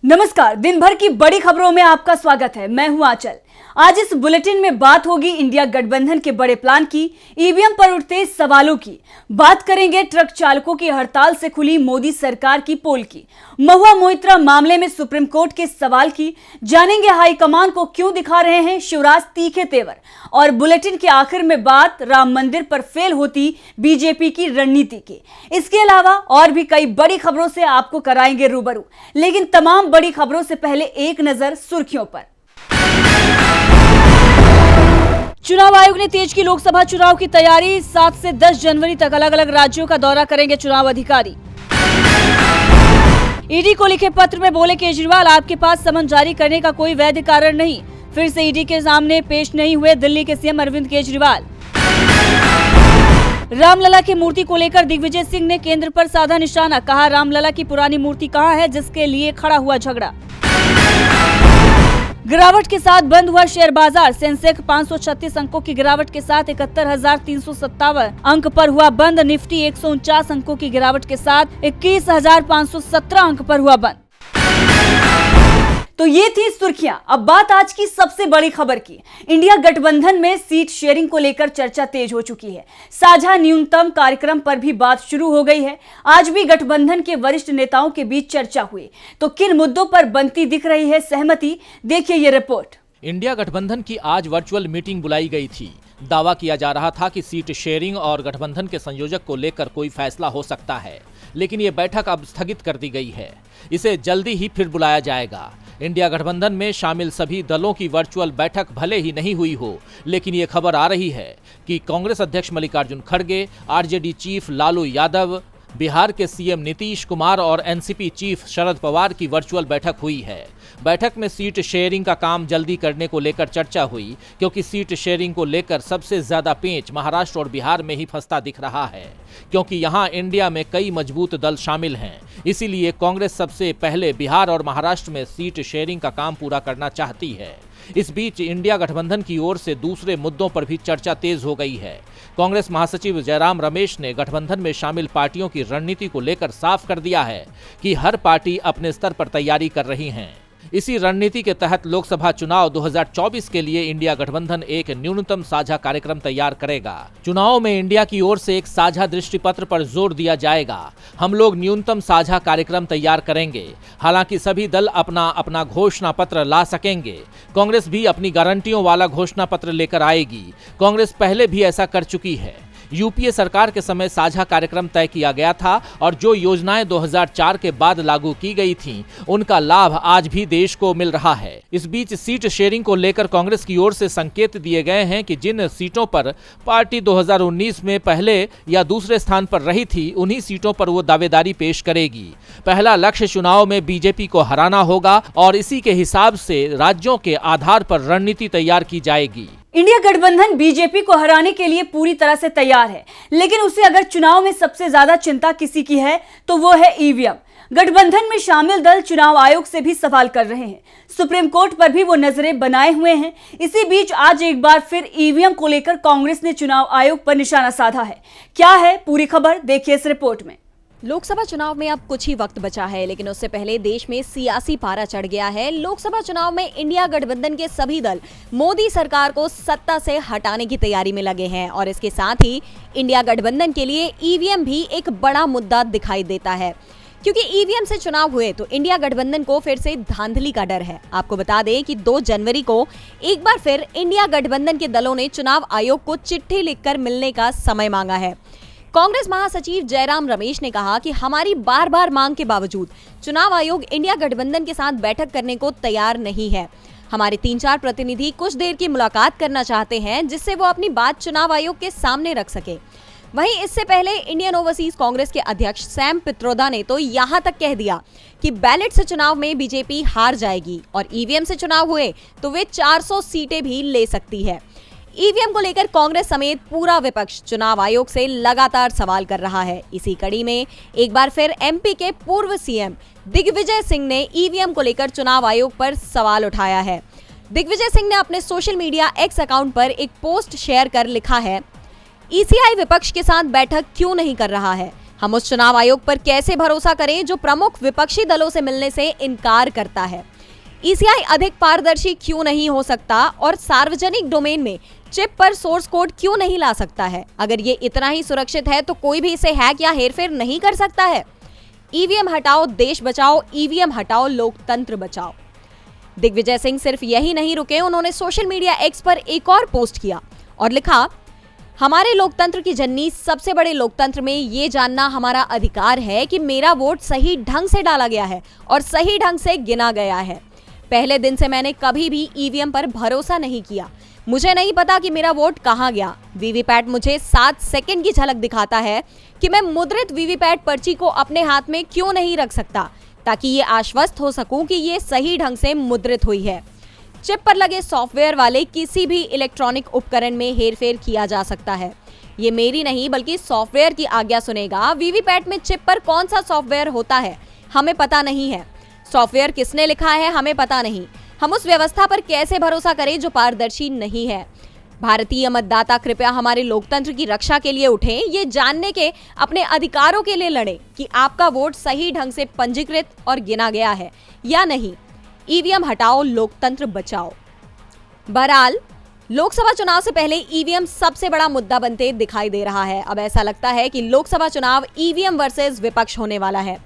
नमस्कार, दिन भर की बड़ी खबरों में आपका स्वागत है। मैं हूं आंचल। आज इस बुलेटिन में बात होगी इंडिया गठबंधन के बड़े प्लान की, ईवीएम पर उठते सवालों की, बात करेंगे ट्रक चालकों की हड़ताल से खुली मोदी सरकार की पोल की, महुआ मोइत्रा मामले में सुप्रीम कोर्ट के सवाल की, जानेंगे हाईकमान को क्यों दिखा रहे हैं शिवराज तीखे तेवर, और बुलेटिन के आखिर में बात राम मंदिर पर फेल होती बीजेपी की रणनीति की। इसके अलावा और भी कई बड़ी खबरों से आपको कराएंगे रूबरू, लेकिन तमाम बड़ी खबरों से पहले एक नजर सुर्खियों पर। चुनाव आयोग ने तेज की लोकसभा चुनाव की तैयारी। 7 से 10 जनवरी तक अलग अलग राज्यों का दौरा करेंगे चुनाव अधिकारी। ईडी को लिखे पत्र में बोले केजरीवाल, आपके पास समन जारी करने का कोई वैध कारण नहीं। फिर से ईडी के सामने पेश नहीं हुए दिल्ली के सीएम अरविंद केजरीवाल। रामलला की मूर्ति को लेकर दिग्विजय सिंह ने केंद्र पर साधा निशाना, कहा रामलला की पुरानी मूर्ति कहां है जिसके लिए खड़ा हुआ झगड़ा। गिरावट के साथ बंद हुआ शेयर बाजार। सेंसेक्स 536 अंकों की गिरावट के साथ 71,357 अंक पर हुआ बंद। निफ्टी 149 अंकों की गिरावट के साथ 21,517 अंक पर हुआ बंद। तो ये थी सुर्खियां। अब बात आज की सबसे बड़ी खबर की। इंडिया गठबंधन में सीट शेयरिंग को लेकर चर्चा तेज हो चुकी है। साझा न्यूनतम कार्यक्रम पर भी बात शुरू हो गई है। आज भी गठबंधन के वरिष्ठ नेताओं के बीच चर्चा हुई, तो किन मुद्दों पर बनती दिख रही है सहमति, देखिए ये रिपोर्ट। इंडिया गठबंधन की आज वर्चुअल मीटिंग बुलाई गई थी। दावा किया जा रहा था कि सीट शेयरिंग और गठबंधन के संयोजक को लेकर कोई फैसला हो सकता है, लेकिन ये बैठक अब स्थगित कर दी गई है। इसे जल्दी ही फिर बुलाया जाएगा। इंडिया गठबंधन में शामिल सभी दलों की वर्चुअल बैठक भले ही नहीं हुई हो, लेकिन ये खबर आ रही है कि कांग्रेस अध्यक्ष मल्लिकार्जुन खड़गे, आरजेडी चीफ लालू यादव, बिहार के सीएम नीतीश कुमार और एनसीपी चीफ शरद पवार की वर्चुअल बैठक हुई है। बैठक में सीट शेयरिंग का काम जल्दी करने को लेकर चर्चा हुई, क्योंकि सीट शेयरिंग को लेकर सबसे ज्यादा पेंच महाराष्ट्र और बिहार में ही फंसता दिख रहा है, क्योंकि यहां इंडिया में कई मजबूत दल शामिल हैं। इसीलिए कांग्रेस सबसे पहले बिहार और महाराष्ट्र में सीट शेयरिंग का काम पूरा करना चाहती है। इस बीच इंडिया गठबंधन की ओर से दूसरे मुद्दों पर भी चर्चा तेज हो गई है। कांग्रेस महासचिव जयराम रमेश ने गठबंधन में शामिल पार्टियों की रणनीति को लेकर साफ कर दिया है कि हर पार्टी अपने स्तर पर तैयारी कर रही है। इसी रणनीति के तहत लोकसभा चुनाव 2024 के लिए इंडिया गठबंधन एक न्यूनतम साझा कार्यक्रम तैयार करेगा। चुनाव में इंडिया की ओर से एक साझा दृष्टि पत्र पर जोर दिया जाएगा। हम लोग न्यूनतम साझा कार्यक्रम तैयार करेंगे। हालांकि सभी दल अपना अपना घोषणा पत्र ला सकेंगे। कांग्रेस भी अपनी गारंटियों वाला घोषणा पत्र लेकर आएगी। कांग्रेस पहले भी ऐसा कर चुकी है। यूपीए सरकार के समय साझा कार्यक्रम तय किया गया था और जो योजनाएं 2004 के बाद लागू की गई थीं, उनका लाभ आज भी देश को मिल रहा है। इस बीच सीट शेयरिंग को लेकर कांग्रेस की ओर से संकेत दिए गए हैं कि जिन सीटों पर पार्टी 2019 में पहले या दूसरे स्थान पर रही थी, उन्हीं सीटों पर वो दावेदारी पेश करेगी। पहला लक्ष्य चुनाव में बीजेपी को हराना होगा और इसी के हिसाब से राज्यों के आधार पर रणनीति तैयार की जाएगी। इंडिया गठबंधन बीजेपी को हराने के लिए पूरी तरह से तैयार है, लेकिन उसे अगर चुनाव में सबसे ज्यादा चिंता किसी की है तो वो है ईवीएम। गठबंधन में शामिल दल चुनाव आयोग से भी सवाल कर रहे हैं। सुप्रीम कोर्ट पर भी वो नजरें बनाए हुए हैं। इसी बीच आज एक बार फिर ईवीएम को लेकर कांग्रेस ने चुनाव आयोग पर निशाना साधा है। क्या है पूरी खबर, देखिए इस रिपोर्ट में। लोकसभा चुनाव में अब कुछ ही वक्त बचा है, लेकिन उससे पहले देश में सियासी पारा चढ़ गया है। लोकसभा चुनाव में इंडिया गठबंधन के सभी दल मोदी सरकार को सत्ता से हटाने की तैयारी में लगे हैं और इसके साथ ही इंडिया गठबंधन के लिए ईवीएम भी एक बड़ा मुद्दा दिखाई देता है, क्योंकि ईवीएम से चुनाव हुए तो इंडिया गठबंधन को फिर से धांधली का डर है। आपको बता दें कि 2 जनवरी को एक बार फिर इंडिया गठबंधन के दलों ने चुनाव आयोग को चिट्ठी लिखकर मिलने का समय मांगा है। कांग्रेस महासचिव जयराम रमेश ने कहा कि हमारी बार बार मांग के बावजूद चुनाव आयोग इंडिया गठबंधन के साथ बैठक करने को तैयार नहीं है। हमारे 3-4 प्रतिनिधि कुछ देर की मुलाकात करना चाहते हैं, जिससे वो अपनी बात चुनाव आयोग के सामने रख सके। वहीं इससे पहले इंडियन ओवरसीज कांग्रेस के अध्यक्ष सैम पित्रोदा ने तो यहां तक कह दिया कि बैलेट से चुनाव में बीजेपी हार जाएगी और ईवीएम से चुनाव हुए तो वे 400 सीटें भी ले सकती है। ईवीएम को लेकर कांग्रेस समेत पूरा विपक्ष चुनाव आयोग से लगातार सवाल कर रहा है। इसी कड़ी में एक बार फिर एमपी के पूर्व सीएम दिग्विजय सिंह ने ईवीएम को लेकर चुनाव आयोग पर सवाल उठाया है। दिग्विजय सिंह ने अपने सोशल मीडिया एक्स अकाउंट पर एक पोस्ट शेयर कर लिखा है, ईसीआई विपक्ष के साथ बैठक क्यों नहीं कर रहा है? हम उस चुनाव आयोग पर कैसे भरोसा करें जो प्रमुख विपक्षी दलों से मिलने से इनकार करता है? ईसीआई अधिक पारदर्शी क्यों नहीं हो सकता और सार्वजनिक डोमेन में चिप पर सोर्स कोड क्यों नहीं ला सकता है? अगर ये इतना ही सुरक्षित है तो कोई भी इसे हैक या हेरफेर नहीं कर सकता है। ईवीएम हटाओ देश बचाओ, ईवीएम हटाओ लोकतंत्र बचाओ। दिग्विजय सिंह सिर्फ यही नहीं रुके, उन्होंने सोशल मीडिया एक्स पर एक और पोस्ट किया और लिखा, हमारे लोकतंत्र की जननी, सबसे बड़े लोकतंत्र में ये जानना हमारा अधिकार है कि मेरा वोट सही ढंग से डाला गया है और सही ढंग से गिना गया है। पहले दिन से मैंने कभी भी ईवीएम पर भरोसा नहीं किया। मुझे नहीं पता कि मेरा वोट कहां गया। वीवीपैट मुझे 7 सेकंड की झलक दिखाता है कि मैं मुद्रित वीवीपैट पर्ची को अपने हाथ में क्यों नहीं रख सकता, ताकि ये आश्वस्त हो सकूं कि ये सही ढंग से मुद्रित हुई है। चिप पर लगे सॉफ्टवेयर वाले किसी भी इलेक्ट्रॉनिक उपकरण में हेरफेर किया जा सकता है। ये मेरी नहीं बल्कि सॉफ्टवेयर की आज्ञा सुनेगा। वीवीपैट में चिप पर कौन सा सॉफ्टवेयर होता है हमें पता नहीं है। सॉफ्टवेयर किसने लिखा है हमें पता नहीं। हम उस व्यवस्था पर कैसे भरोसा करें जो पारदर्शी नहीं है? भारतीय मतदाता कृपया हमारे लोकतंत्र की रक्षा के लिए उठें, ये जानने के अपने अधिकारों के लिए लड़ें कि आपका वोट सही ढंग से पंजीकृत और गिना गया है या नहीं। ईवीएम हटाओ लोकतंत्र बचाओ। बहरहाल लोकसभा चुनाव से पहले ईवीएम सबसे बड़ा मुद्दा बनते दिखाई दे रहा है। अब ऐसा लगता है कि लोकसभा चुनाव ईवीएम वर्सेस विपक्ष होने वाला है।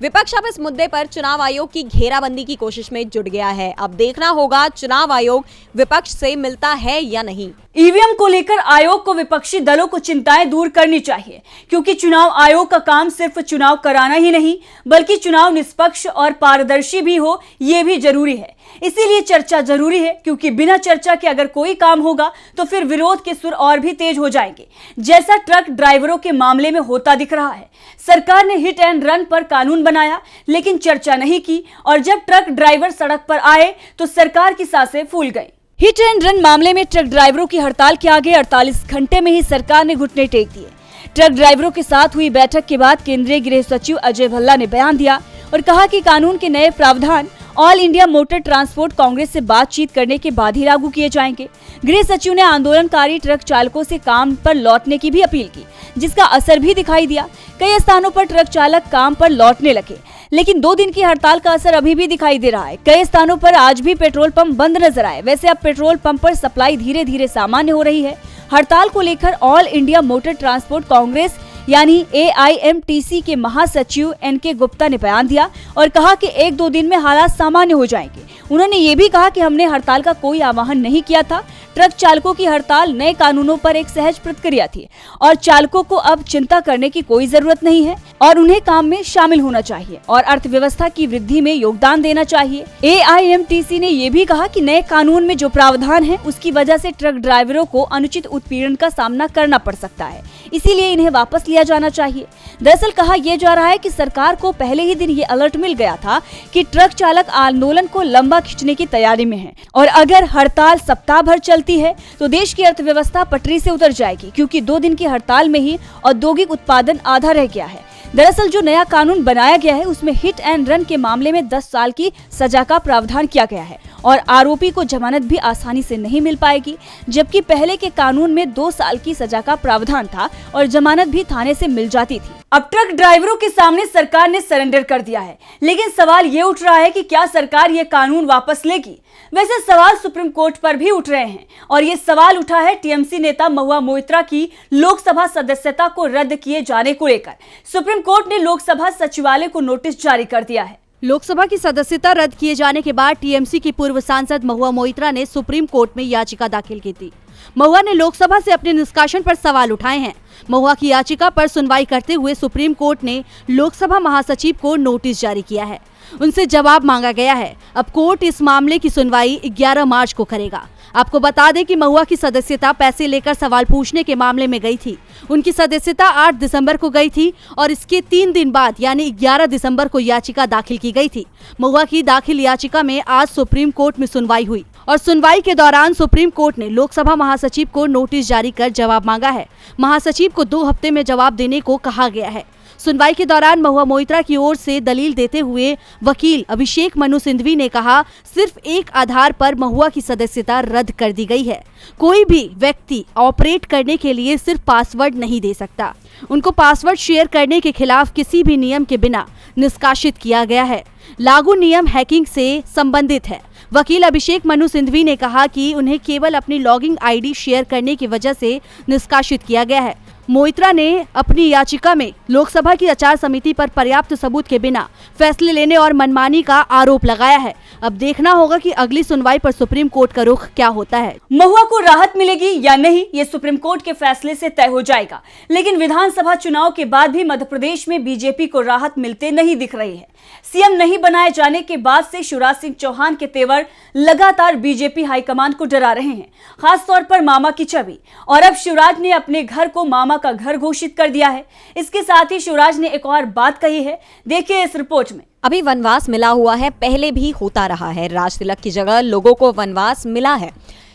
विपक्ष अब इस मुद्दे पर चुनाव आयोग की घेराबंदी की कोशिश में जुट गया है। अब देखना होगा चुनाव आयोग विपक्ष से मिलता है या नहीं। ईवीएम को लेकर आयोग को विपक्षी दलों को चिंताएं दूर करनी चाहिए, क्योंकि चुनाव आयोग का काम सिर्फ चुनाव कराना ही नहीं बल्कि चुनाव निष्पक्ष और पारदर्शी भी हो, ये भी जरूरी है। इसीलिए चर्चा जरूरी है, क्योंकि बिना चर्चा के अगर कोई काम होगा तो फिर विरोध के सुर और भी तेज हो जाएंगे, जैसा ट्रक ड्राइवरों के मामले में होता दिख रहा है। सरकार ने हिट एंड रन पर कानून बनाया लेकिन चर्चा नहीं की, और जब ट्रक ड्राइवर सड़क पर आए तो सरकार की सांसें फूल गई। हिट एंड रन मामले में ट्रक ड्राइवरों की हड़ताल के आगे 48 घंटे में ही सरकार ने घुटने टेक दिए। ट्रक ड्राइवरों के साथ हुई बैठक के बाद केंद्रीय गृह सचिव अजय भल्ला ने बयान दिया और कहा कि कानून के नए प्रावधान all India motor transport Congress से बातचीत करने के बाद ही लागू किए जाएंगे। गृह सचिव ने आंदोलनकारी ट्रक चालकों से काम पर लौटने की भी अपील की, जिसका असर भी दिखाई दिया। कई स्थानों पर ट्रक चालक काम पर लौटने लगे, लेकिन 2 दिन की हड़ताल का असर अभी भी दिखाई दे रहा है। कई स्थानों पर आज भी पेट्रोल पंप बंद नजर आए। वैसे अब पेट्रोल पंप पर सप्लाई धीरे धीरे सामान्य हो रही है। हड़ताल को लेकर all India motor transport Congress यानी AIMTC के महासचिव NK गुप्ता ने बयान दिया और कहा कि 1-2 दिन में हालात सामान्य हो जाएंगे। उन्होंने ये भी कहा कि हमने हड़ताल का कोई आह्वान नहीं किया था। ट्रक चालकों की हड़ताल नए कानूनों पर एक सहज प्रतिक्रिया थी और चालकों को अब चिंता करने की कोई जरूरत नहीं है और उन्हें काम में शामिल होना चाहिए और अर्थव्यवस्था की वृद्धि में योगदान देना चाहिए। AIMTC ने ये भी कहा कि नए कानून में जो प्रावधान है उसकी वजह से ट्रक ड्राइवरों को अनुचित उत्पीड़न का सामना करना पड़ सकता है, इसीलिए इन्हें वापस लिया जाना चाहिए। दरअसल कहा यह जा रहा है कि सरकार को पहले ही दिन ये अलर्ट मिल गया था कि ट्रक चालक आंदोलन को लंबा खींचने की तैयारी में है और अगर हड़ताल सप्ताह भर चलती है तो देश की अर्थव्यवस्था पटरी से उतर जाएगी, क्योंकि 2 दिन की हड़ताल में ही औद्योगिक उत्पादन आधा रह गया है। दरअसल जो नया कानून बनाया गया है उसमें हिट एंड रन के मामले में 10 साल की सजा का प्रावधान किया गया है और आरोपी को जमानत भी आसानी से नहीं मिल पाएगी, जबकि पहले के कानून में 2 साल की सजा का प्रावधान था और जमानत भी थाने से मिल जाती थी। अब ट्रक ड्राइवरों के सामने सरकार ने सरेंडर कर दिया है, लेकिन सवाल ये उठ रहा है कि क्या सरकार ये कानून वापस लेगी। वैसे सवाल सुप्रीम कोर्ट पर भी उठ रहे हैं और ये सवाल उठा है टीएमसी नेता महुआ मोइत्रा की लोकसभा सदस्यता को रद्द किए जाने को लेकर। सुप्रीम कोर्ट ने लोकसभा सचिवालय को नोटिस जारी कर दिया है। लोकसभा की सदस्यता रद्द किए जाने के बाद टीएमसी की पूर्व सांसद महुआ मोइत्रा ने सुप्रीम कोर्ट में याचिका दाखिल की थी। महुआ ने लोकसभा से अपने निष्कासन पर सवाल उठाए हैं। महुआ की याचिका पर सुनवाई करते हुए सुप्रीम कोर्ट ने लोकसभा महासचिव को नोटिस जारी किया है। उनसे जवाब मांगा गया है। अब कोर्ट इस मामले की सुनवाई 11 मार्च को करेगा। आपको बता दें कि महुआ की सदस्यता पैसे लेकर सवाल पूछने के मामले में गई थी। उनकी सदस्यता 8 दिसंबर को गई थी और इसके 3 दिन बाद यानी 11 दिसंबर को याचिका दाखिल की गई थी। महुआ की दाखिल याचिका में आज सुप्रीम कोर्ट में सुनवाई हुई और सुनवाई के दौरान सुप्रीम कोर्ट ने लोकसभा महासचिव को नोटिस जारी कर जवाब मांगा है। महासचिव को 2 हफ्ते में जवाब देने को कहा गया है। सुनवाई के दौरान महुआ मोइत्रा की ओर से दलील देते हुए वकील अभिषेक मनु सिंघवी ने कहा, सिर्फ एक आधार पर महुआ की सदस्यता रद्द कर दी गई है। कोई भी व्यक्ति ऑपरेट करने के लिए सिर्फ पासवर्ड नहीं दे सकता। उनको पासवर्ड शेयर करने के खिलाफ किसी भी नियम के बिना निष्कासित किया गया है। लागू नियम हैकिंग से संबंधित है। वकील अभिषेक मनु सिंघवी ने कहा कि उन्हें केवल अपनी लॉगिंग आईडी शेयर करने की वजह से निष्कासित किया गया है। मोइत्रा ने अपनी याचिका में लोकसभा की आचार समिति पर पर्याप्त सबूत के बिना फैसले लेने और मनमानी का आरोप लगाया है। अब देखना होगा कि अगली सुनवाई पर सुप्रीम कोर्ट का रुख क्या होता है। महुआ को राहत मिलेगी या नहीं, ये सुप्रीम कोर्ट के फैसले से तय हो जाएगा। लेकिन विधानसभा चुनाव के बाद भी मध्य प्रदेश में बीजेपी को राहत मिलते नहीं दिख रही है। सीएम नहीं बनाए जाने के बाद से शिवराज सिंह चौहान के तेवर लगातार बीजेपी हाईकमान को डरा रहे हैं, खासतौर पर मामा की छवि। और अब शिवराज ने अपने घर को मामा का घर घोषित कर दिया है। इसके साथ ही शिवराज ने एक और बात कही है, देखिए इस रिपोर्ट में। अभी वनवास मिला हुआ है, पहले भी होता रहा है। राज तिलक की जगह लोगों को वनवास मिला है।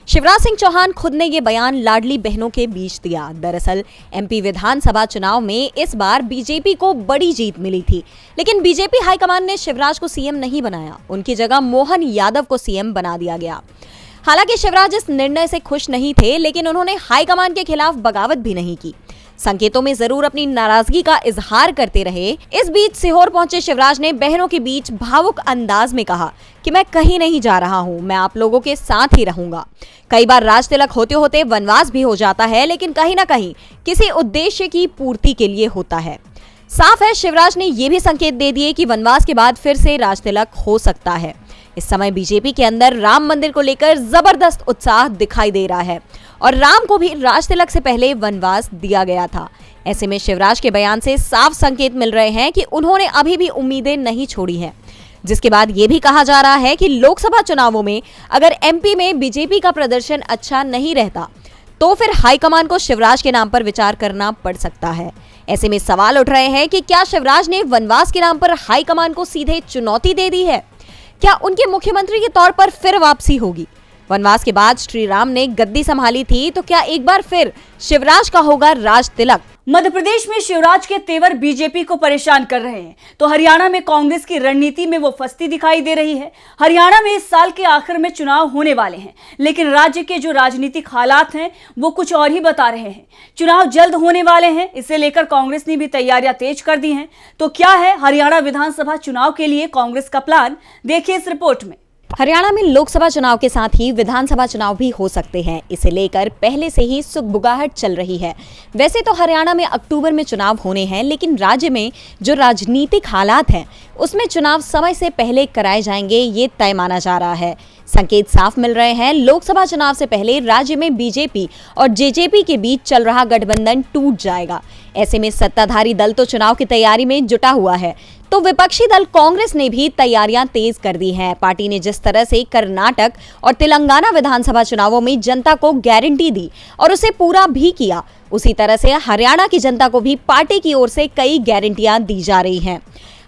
शिवराज सिंह चौहान खुद ने ये बयान लाडली बहनों के बीच दिया। दरअसल एमपी विधानसभा चुनाव में इस बार बीजेपी को बड़ी जीत मिली थी, लेकिन बीजेपी हाईकमान ने शिवराज को सीएम नहीं बनाया। उनकी जगह मोहन यादव को सीएम बना दिया गया। हालांकि शिवराज इस निर्णय से खुश नहीं थे, लेकिन उन्होंने हाईकमान के खिलाफ बगावत भी नहीं की। संकेतों में जरूर अपनी नाराजगी का इजहार करते रहे। इस बीच सीहोर पहुंचे शिवराज ने बहनों के बीच भावुक अंदाज में कहा कि मैं कहीं नहीं जा रहा हूं, मैं आप लोगों के साथ ही रहूंगा। कई बार राज तिलक होते होते वनवास भी हो जाता है, लेकिन कहीं ना कहीं किसी उद्देश्य की पूर्ति के लिए होता है। साफ है, शिवराज ने ये भी संकेत दे दिए कि वनवास के बाद फिर से राज तिलक हो सकता है। इस समय बीजेपी के अंदर राम मंदिर को लेकर जबरदस्त उत्साह दिखाई दे रहा है और राम को भी राज तिलक से पहले वनवास दिया गया था। ऐसे में शिवराज के बयान से साफ संकेत मिल रहे हैं कि उन्होंने अभी भी उम्मीदें नहीं छोड़ी हैं। जिसके बाद ये भी कहा जा रहा है कि लोकसभा चुनावों में अगर एमपी में बीजेपी का प्रदर्शन अच्छा नहीं रहता तो फिर हाईकमान को शिवराज के नाम पर विचार करना पड़ सकता है। ऐसे में सवाल उठ रहे हैं कि क्या शिवराज ने वनवास के नाम पर हाईकमान को सीधे चुनौती दे दी है? क्या उनके मुख्यमंत्री के तौर पर फिर वापसी होगी? वनवास के बाद श्री राम ने गद्दी संभाली थी, तो क्या एक बार फिर शिवराज का होगा राज तिलक? मध्य प्रदेश में शिवराज के तेवर बीजेपी को परेशान कर रहे हैं, तो हरियाणा में कांग्रेस की रणनीति में वो फंसती दिखाई दे रही है। हरियाणा में इस साल के आखिर में चुनाव होने वाले हैं, लेकिन राज्य के जो राजनीतिक हालात हैं वो कुछ और ही बता रहे हैं। चुनाव जल्द होने वाले हैं, इसे लेकर कांग्रेस ने भी तैयारियां तेज कर दी हैं। तो क्या है हरियाणा विधानसभा चुनाव के लिए कांग्रेस का प्लान, देखिए इस रिपोर्ट में। हरियाणा में लोकसभा चुनाव के साथ ही विधानसभा चुनाव भी हो सकते हैं। इसे लेकर पहले से ही सुगबुगाहट चल रही है। वैसे तो हरियाणा में अक्टूबर में चुनाव होने हैं, लेकिन राज्य में जो राजनीतिक हालात हैं उसमें चुनाव समय से पहले कराए जाएंगे, ये तय माना जा रहा है। संकेत साफ मिल रहे हैं, लोकसभा चुनाव से पहले राज्य में बीजेपी और जेजेपी के बीच चल रहा गठबंधन टूट जाएगा। ऐसे में सत्ताधारी दल तो चुनाव की तैयारी में जुटा हुआ है, तो विपक्षी दल कांग्रेस ने भी तैयारियां तेज कर दी हैं। पार्टी ने जिस तरह से कर्नाटक और तेलंगाना विधानसभा चुनावों में जनता को गारंटी दी और उसे पूरा भी किया, उसी तरह से हरियाणा की जनता को भी पार्टी की ओर से कई गारंटियां दी जा रही हैं।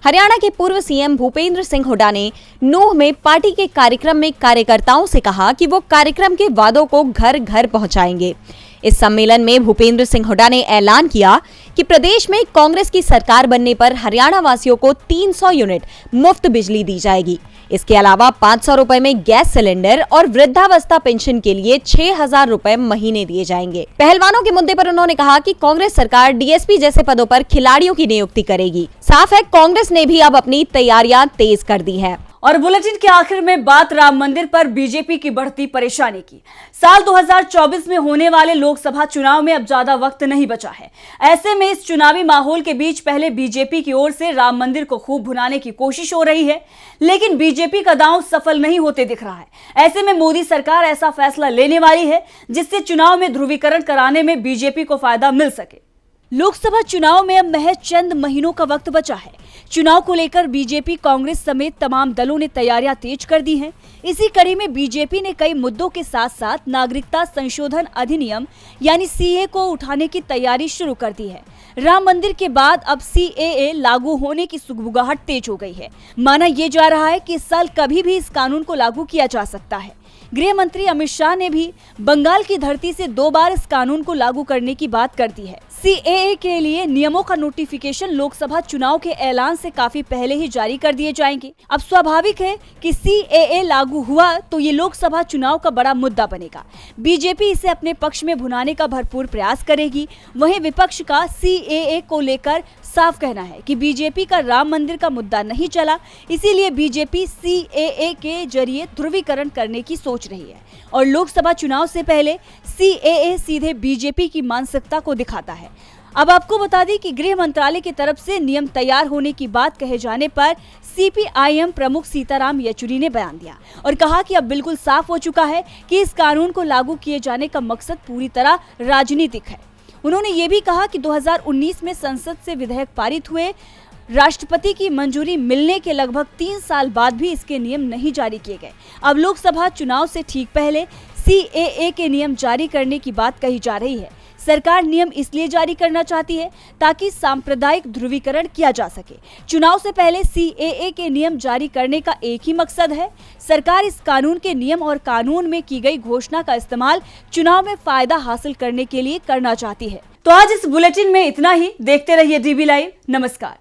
हरियाणा के पूर्व सीएम भूपेंद्र सिंह हुड्डा ने नूह में पार्टी के कार्यक्रम में कार्यकर्ताओं से कहा कि वो कार्यक्रम के वादों को घर घर पहुंचाएंगे। इस सम्मेलन में भूपेंद्र सिंह हुड्डा ने ऐलान किया कि प्रदेश में कांग्रेस की सरकार बनने पर हरियाणा वासियों को 300 यूनिट मुफ्त बिजली दी जाएगी। इसके अलावा 500 रुपए में गैस सिलेंडर और वृद्धावस्था पेंशन के लिए 6000 रुपए महीने दिए जाएंगे। पहलवानों के मुद्दे पर उन्होंने कहा कि कांग्रेस सरकार डीएसपी जैसे पदों पर खिलाड़ियों की नियुक्ति करेगी। साफ है, कांग्रेस ने भी अब अपनी तैयारियां तेज कर दी है। और बुलेटिन के आखिर में बात राम मंदिर पर बीजेपी की बढ़ती परेशानी की। साल 2024 में होने वाले लोकसभा चुनाव में अब ज्यादा वक्त नहीं बचा है। ऐसे में इस चुनावी माहौल के बीच पहले बीजेपी की ओर से राम मंदिर को खूब भुनाने की कोशिश हो रही है, लेकिन बीजेपी का दांव सफल नहीं होते दिख रहा है। ऐसे में मोदी सरकार ऐसा फैसला लेने वाली है जिससे चुनाव में ध्रुवीकरण कराने में बीजेपी को फायदा मिल सके। लोकसभा चुनाव में अब महज चंद महीनों का वक्त बचा है। चुनाव को लेकर बीजेपी, कांग्रेस समेत तमाम दलों ने तैयारियां तेज कर दी हैं। इसी कड़ी में बीजेपी ने कई मुद्दों के साथ साथ नागरिकता संशोधन अधिनियम यानी सीए को उठाने की तैयारी शुरू कर दी है। राम मंदिर के बाद अब सीएए लागू होने की सुगबुगाहट तेज हो गई है। माना यह जा रहा है कि इस साल कभी भी इस कानून को लागू किया जा सकता है। गृह मंत्री अमित शाह ने भी बंगाल की धरती से 2 बार इस कानून को लागू करने की बात कर दी है। सीएए के लिए नियमों का नोटिफिकेशन लोकसभा चुनाव के ऐलान से काफी पहले ही जारी कर दिए जाएंगे। अब स्वाभाविक है कि सीएए लागू हुआ तो ये लोकसभा चुनाव का बड़ा मुद्दा बनेगा। बीजेपी इसे अपने पक्ष में भुनाने का भरपूर प्रयास करेगी। वहीं विपक्ष का सीएए को लेकर साफ कहना है कि बीजेपी का राम मंदिर का मुद्दा नहीं चला, इसीलिए बीजेपी सीएए के जरिए ध्रुवीकरण करने की सोच रही है और लोकसभा चुनाव से पहले सीएए सीधे बीजेपी की मानसिकता को दिखाता है। अब आपको बता दें कि गृह मंत्रालय की तरफ से नियम तैयार होने की बात कहे जाने पर सीपीआईएम प्रमुख सीताराम येचुरी ने बयान दिया और कहा कि अब बिल्कुल साफ हो चुका है कि इस कानून को लागू किए जाने का मकसद पूरी तरह राजनीतिक है। उन्होंने ये भी कहा कि 2019 में संसद से विधेयक पारित हुए, राष्ट्रपति की मंजूरी मिलने के लगभग 3 साल बाद भी इसके नियम नहीं जारी किए गए। अब लोकसभा चुनाव से ठीक पहले सीएए के नियम जारी करने की बात कही जा रही है। सरकार नियम इसलिए जारी करना चाहती है ताकि सांप्रदायिक ध्रुवीकरण किया जा सके। चुनाव से पहले सीएए के नियम जारी करने का एक ही मकसद है। सरकार इस कानून के नियम और कानून में की गई घोषणा का इस्तेमाल चुनाव में फायदा हासिल करने के लिए करना चाहती है। तो आज इस बुलेटिन में इतना ही। देखते रहिए डीबी लाइव। नमस्कार।